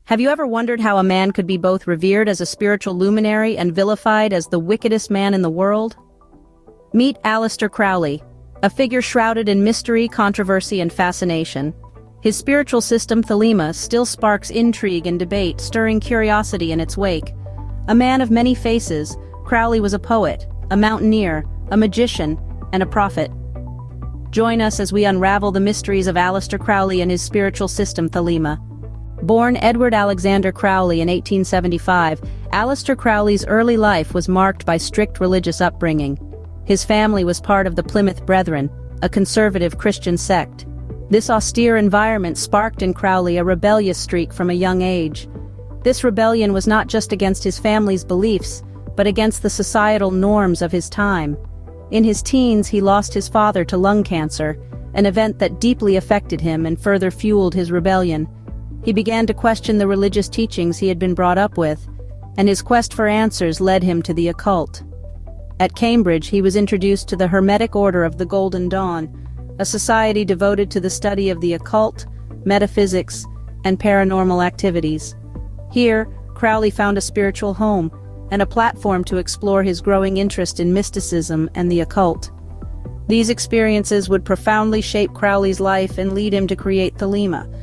Have you ever wondered how a man could be both revered as a spiritual luminary and vilified as the wickedest man in the world? Meet Aleister Crowley, a figure shrouded in mystery, controversy, and fascination. His spiritual system, Thelema, still sparks intrigue and debate, stirring curiosity in its wake. A man of many faces, Crowley was a poet, a mountaineer, a magician, and a prophet. Join us as we unravel the mysteries of Aleister Crowley and his spiritual system, Thelema. Born Edward Alexander Crowley in 1875, Aleister Crowley's early life was marked by strict religious upbringing. His family was part of the Plymouth Brethren, a conservative Christian sect. This austere environment sparked in Crowley a rebellious streak from a young age. This rebellion was not just against his family's beliefs, but against the societal norms of his time. In his teens, he lost his father to lung cancer, an event that deeply affected him and further fueled his rebellion. He began to question the religious teachings he had been brought up with, and his quest for answers led him to the occult. At Cambridge, he was introduced to the Hermetic Order of the Golden Dawn, a society devoted to the study of the occult, metaphysics, and paranormal activities. Here, Crowley found a spiritual home and a platform to explore his growing interest in mysticism and the occult. These experiences would profoundly shape Crowley's life and lead him to create Thelema.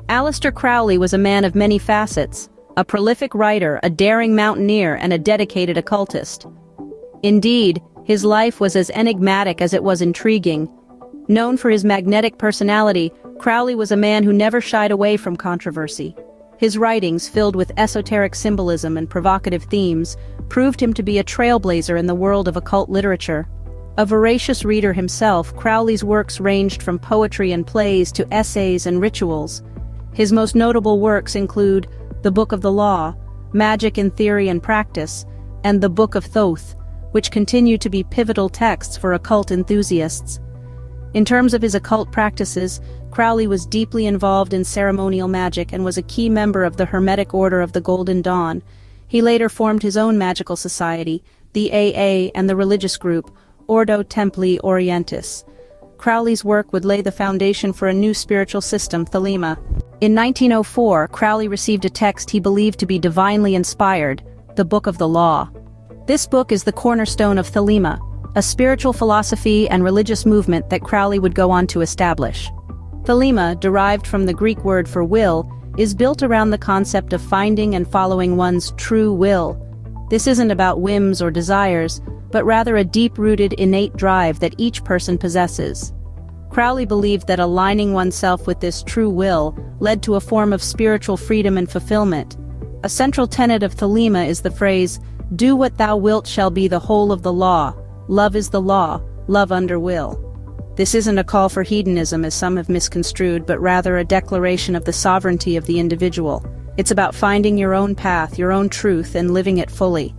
Aleister Crowley was a man of many facets, a prolific writer, a daring mountaineer, and a dedicated occultist. Indeed, his life was as enigmatic as it was intriguing. Known for his magnetic personality, Crowley was a man who never shied away from controversy. His writings, filled with esoteric symbolism and provocative themes, proved him to be a trailblazer in the world of occult literature. A voracious reader himself, Crowley's works ranged from poetry and plays to essays and rituals. His most notable works include The Book of the Law, Magic in Theory and Practice, and The Book of Thoth, which continue to be pivotal texts for occult enthusiasts. In terms of his occult practices, Crowley was deeply involved in ceremonial magic and was a key member of the Hermetic Order of the Golden Dawn. He later formed his own magical society, the AA, and the religious group, Ordo Templi Orientis. Crowley's work would lay the foundation for a new spiritual system, Thelema. In 1904, Crowley received a text he believed to be divinely inspired, the Book of the Law. This book is the cornerstone of Thelema, a spiritual philosophy and religious movement that Crowley would go on to establish. Thelema, derived from the Greek word for will, is built around the concept of finding and following one's true will. This isn't about whims or desires, but rather a deep-rooted innate drive that each person possesses. Crowley believed that aligning oneself with this true will led to a form of spiritual freedom and fulfillment. A central tenet of Thelema is the phrase, "Do what thou wilt shall be the whole of the law. Love is the law, love under will." This isn't a call for hedonism as some have misconstrued, but rather a declaration of the sovereignty of the individual. It's about finding your own path, your own truth, and living it fully.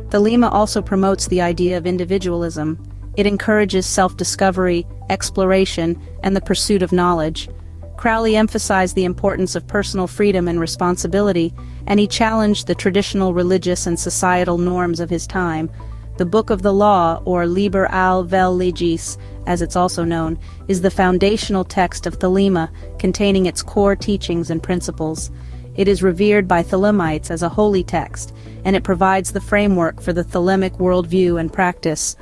Thelema also promotes the idea of individualism. It encourages self-discovery, exploration, and the pursuit of knowledge. Crowley emphasized the importance of personal freedom and responsibility, and he challenged the traditional religious and societal norms of his time. The Book of the Law, or Liber al vel legis, as it's also known, is the foundational text of Thelema, containing its core teachings and principles. It is revered by Thelemites as a holy text, and it provides the framework for the Thelemic worldview and practice.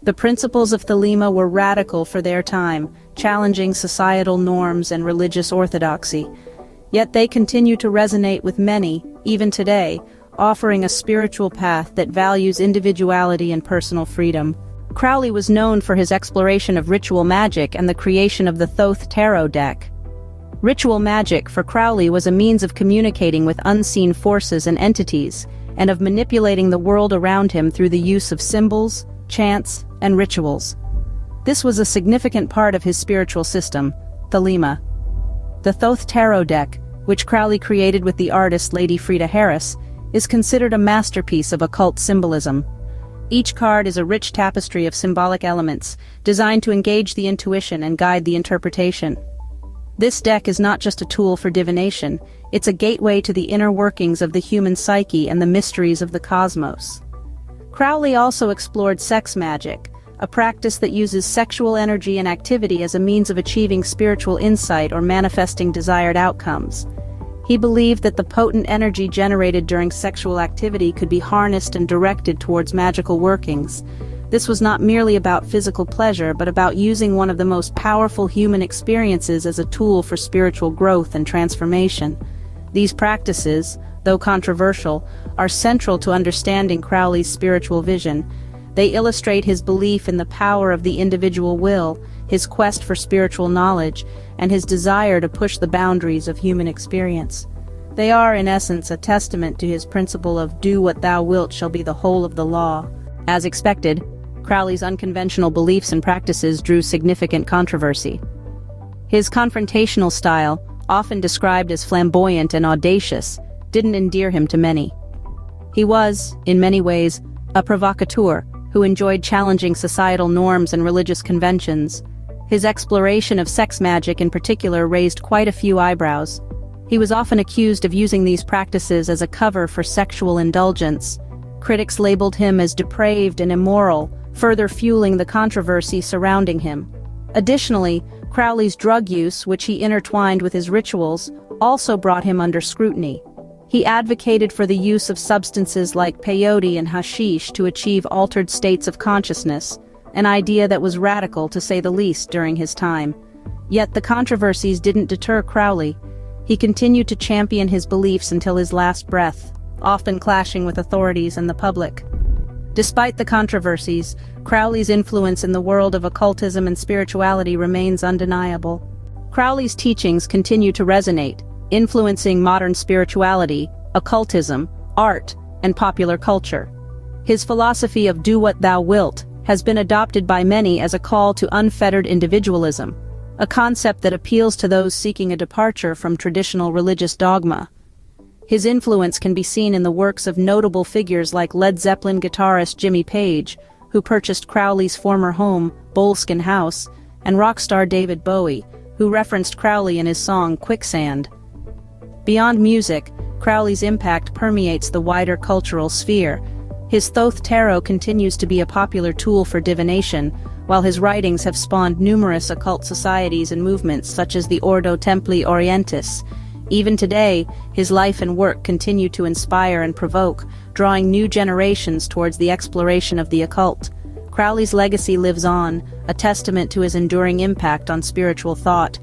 The principles of Thelema were radical for their time, challenging societal norms and religious orthodoxy. Yet they continue to resonate with many, even today, offering a spiritual path that values individuality and personal freedom. Crowley was known for his exploration of ritual magic and the creation of the Thoth tarot deck. Ritual magic for Crowley was a means of communicating with unseen forces and entities, and of manipulating the world around him through the use of symbols, chants, and rituals. This was a significant part of his spiritual system, Thelema. The Thoth tarot deck, which Crowley created with the artist Lady Frida Harris, is considered a masterpiece of occult symbolism. Each card is a rich tapestry of symbolic elements, designed to engage the intuition and guide the interpretation. This deck is not just a tool for divination, it's a gateway to the inner workings of the human psyche and the mysteries of the cosmos. Crowley also explored sex magic, a practice that uses sexual energy and activity as a means of achieving spiritual insight or manifesting desired outcomes. He believed that the potent energy generated during sexual activity could be harnessed and directed towards magical workings. This was not merely about physical pleasure, but about using one of the most powerful human experiences as a tool for spiritual growth and transformation. These practices, though controversial, are central to understanding Crowley's spiritual vision. They illustrate his belief in the power of the individual will, his quest for spiritual knowledge, and his desire to push the boundaries of human experience. They are, in essence, a testament to his principle of "do what thou wilt shall be the whole of the law." As expected, Crowley's unconventional beliefs and practices drew significant controversy. His confrontational style, often described as flamboyant and audacious, didn't endear him to many. He was, in many ways, a provocateur who enjoyed challenging societal norms and religious conventions. His exploration of sex magic in particular raised quite a few eyebrows. He was often accused of using these practices as a cover for sexual indulgence. Critics labeled him as depraved and immoral, further fueling the controversy surrounding him. Additionally, Crowley's drug use, which he intertwined with his rituals, also brought him under scrutiny. He advocated for the use of substances like peyote and hashish to achieve altered states of consciousness, an idea that was radical to say the least during his time. Yet the controversies didn't deter Crowley. He continued to champion his beliefs until his last breath, often clashing with authorities and the public. Despite the controversies, Crowley's influence in the world of occultism and spirituality remains undeniable. Crowley's teachings continue to resonate, influencing modern spirituality, occultism, art, and popular culture. His philosophy of "do what thou wilt" has been adopted by many as a call to unfettered individualism, a concept that appeals to those seeking a departure from traditional religious dogma. His influence can be seen in the works of notable figures like Led Zeppelin guitarist Jimmy Page, who purchased Crowley's former home, Boleskine House, and rock star David Bowie, who referenced Crowley in his song Quicksand. Beyond music, Crowley's impact permeates the wider cultural sphere. His Thoth tarot continues to be a popular tool for divination, while his writings have spawned numerous occult societies and movements such as the Ordo Templi Orientis. Even today, his life and work continue to inspire and provoke, drawing new generations towards the exploration of the occult. Crowley's legacy lives on, a testament to his enduring impact on spiritual thought.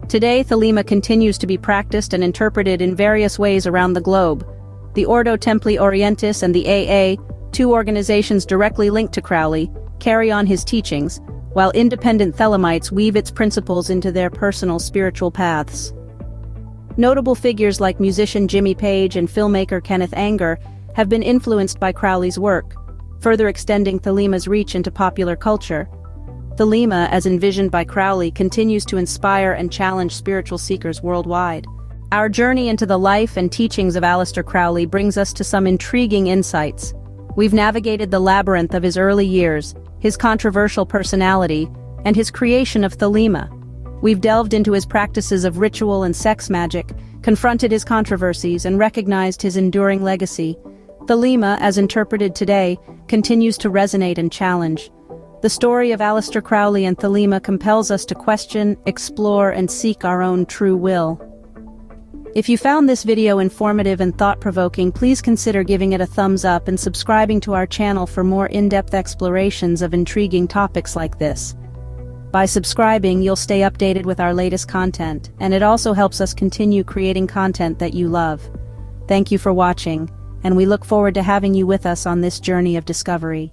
Today, Thelema continues to be practiced and interpreted in various ways around the globe. The Ordo Templi Orientis and the AA, two organizations directly linked to Crowley, carry on his teachings, while independent Thelemites weave its principles into their personal spiritual paths. Notable figures like musician Jimmy Page and filmmaker Kenneth Anger have been influenced by Crowley's work, further extending Thelema's reach into popular culture. Thelema, as envisioned by Crowley, continues to inspire and challenge spiritual seekers worldwide. Our journey into the life and teachings of Aleister Crowley brings us to some intriguing insights. We've navigated the labyrinth of his early years, his controversial personality, and his creation of Thelema. We've delved into his practices of ritual and sex magic, confronted his controversies, and recognized his enduring legacy. Thelema, as interpreted today, continues to resonate and challenge. The story of Aleister Crowley and Thelema compels us to question, explore, and seek our own true will. If you found this video informative and thought-provoking, please consider giving it a thumbs up and subscribing to our channel for more in-depth explorations of intriguing topics like this. By subscribing, you'll stay updated with our latest content, and it also helps us continue creating content that you love. Thank you for watching, and we look forward to having you with us on this journey of discovery.